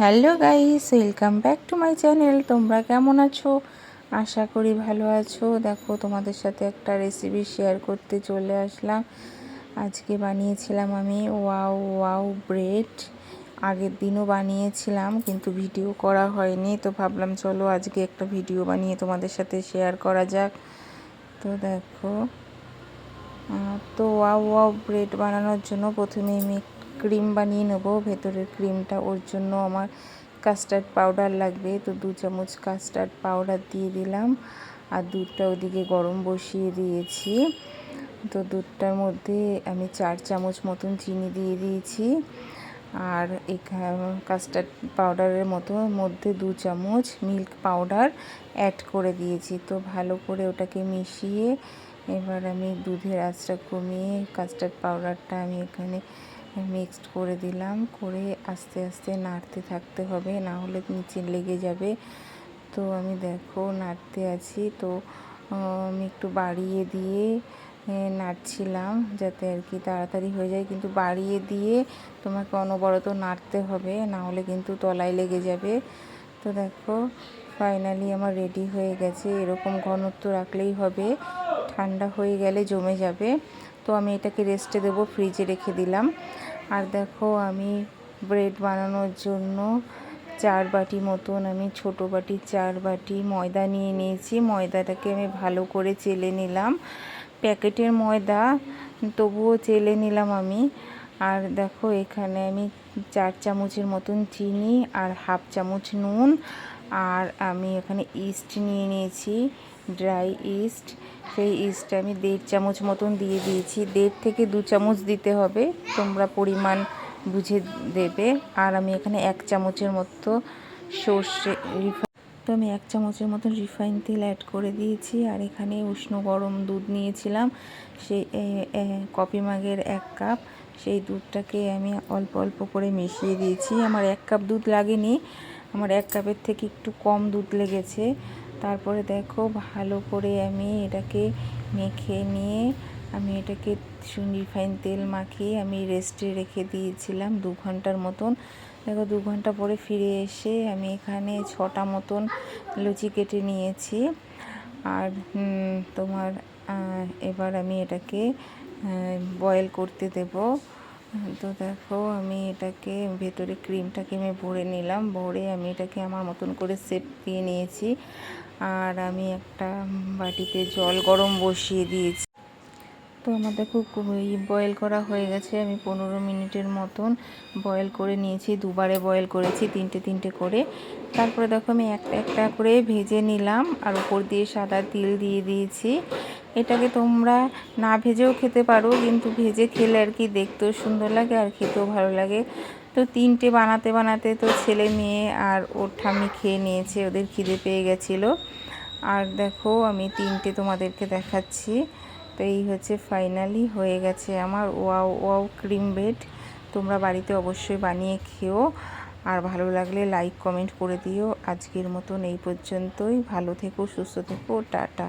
Hello guys, welcome back to my channel. তোমরা কেমন আছো? আশা করি ভালো আছো। দেখো, তোমাদের সাথে একটা রেসিপি শেয়ার করতে চলে আসলাম। আজকে বানিয়েছিলাম আমি ওয়াও ওয়াও ব্রেড। আগের দিনও বানিয়েছিলাম কিন্তু ভিডিও করা হয়নি, তো ভাবলাম চলো আজকে একটা ভিডিও বানিয়ে তোমাদের সাথে শেয়ার করা যাক। তো দেখো, তো ওয়াও ওয়াও ব্রেড বানানোর জন্য প্রথমে আমি ক্রিম বানিয়ে নেবো। ভেতরের ক্রিমটা, ওর জন্য আমার কাস্টার্ড পাউডার লাগবে। তো 2 চামচ কাস্টার্ড পাউডার দিয়ে দিলাম, আর দুধটা ওদিকে গরম বসিয়ে দিয়েছি। তো দুধটার মধ্যে আমি 4 চামচ মতন চিনি দিয়ে দিয়েছি, আর এখানে কাস্টার্ড পাউডারের মধ্যে 2 চামচ মিল্ক পাউডার অ্যাড করে দিয়েছি। তো ভালো করে ওটাকে মিশিয়ে এবার আমি দুধের আঁচটা কমিয়ে কাস্টার্ড পাউডারটা আমি এখানে মিক্সড করে দিলাম। করে আস্তে আস্তে নাড়তে থাকতে হবে, না হলে নিচে লেগে যাবে। তো আমি দেখো নাড়তে আছি, তো আমি একটু বাড়িয়ে দিয়ে নাড়ছিলাম যাতে আর কি তাড়াতাড়ি হয়ে যায়, কিন্তু বাড়িয়ে দিয়ে তোমাকে অনবরত নাড়তে হবে, না হলে কিন্তু তলায় লেগে যাবে। তো দেখো ফাইনালি আমার রেডি হয়ে গেছে। এরকম ঘনত্ব রাখলেই হবে, ঠান্ডা হয়ে গেলে জমে যাবে। তো আমি এটাকে রেস্টে দেবো, ফ্রিজে রেখে দিলাম। আর দেখো, আমি ব্রেড বানানোর জন্য 4 বাটি মতন, আমি ছোটো বাটি 4 বাটি ময়দা নিয়ে নিয়েছি। ময়দাটাকে আমি ভালো করে চেলে নিলাম, প্যাকেটের ময়দা তবুও চেলে নিলাম আমি। আর দেখো এখানে আমি 4 চামচের মতন চিনি আর হাফ চামচ নুন, আর আমি এখানে ইস্ট নিয়ে নিয়েছি, ড্রাই ইস্ট। সেই ইস্ট আমি 1.5 চামচ মতন দিয়ে দিয়েছি। 1.5 থেকে 2 চামচ দিতে হবে, তোমরা পরিমাণ বুঝে দেবে। আর আমি এখানে 1 চামচের মতো সর্ষে তো আমি 1 চামচের মতন রিফাইন তেল অ্যাড করে দিয়েছি। আর এখানে উষ্ণ গরম দুধ নিয়েছিলাম, সেই কফি মাগের 1 কাপ, সেই দুধটাকে আমি অল্প অল্প করে মিশিয়ে দিয়েছি। আমার 1 কাপ দুধ লাগেনি, আমার 1 কাপের থেকে একটু কম দুধ লেগেছে। তারপরে দেখো ভালো করে আমি এটাকে মেখে নিয়ে আমি এটাকে রিফাইন তেল মাখিয়ে আমি রেস্টে রেখে দিয়েছিলাম 2 ঘন্টার মতন। দেখো 2 ঘন্টা পরে ফিরে এসে আমি এখানে 6টা মতন লুচি কেটে নিয়েছি। আর তোমার এবার আমি এটাকে বয়েল করতে দেব। তো দেখো আমি এটাকে ভেতরে ক্রিমটাকে আমি ভরে নিলাম, ভরে আমি এটাকে আমার মতন করে শেপ দিয়ে নিয়েছি। আর আমি একটা বাটিতে জল গরম বসিয়ে দিয়েছি। তো আমার দেখো বয়েল করা হয়ে গেছে। আমি 15 মিনিটের মতন বয়েল করে নিয়েছি, দুবারে বয়েল করেছি, 3টে করে। তারপরে দেখো আমি একটা একটা করে ভেজে নিলাম, আর উপর দিয়ে সাদা তিল দিয়ে দিয়েছি। এটাকে তোমরা না ভেজেও খেতে পারো, কিন্তু ভেজে খেলে আর কি দেখতেও সুন্দর লাগে আর খেতেও ভালো লাগে। তো 3টে বানাতে বানাতে তো ছেলে মেয়ে আর ওর ঠাম্মি খেয়ে নিয়েছে, ওদের খিদে পেয়ে গেছিলো। আর দেখো আমি 3টে তোমাদেরকে দেখাচ্ছি। তো এই হচ্ছে ফাইনালি হয়ে গেছে আমার ওয়াও ওয়াও ক্রিম ব্রেড। তোমরা বাড়িতে অবশ্যই বানিয়ে খেও, আর ভালো লাগলে লাইক কমেন্ট করে দিও। আজকের মতন এই পর্যন্তই। ভালো থেকো, সুস্থ থেকো, টাটা।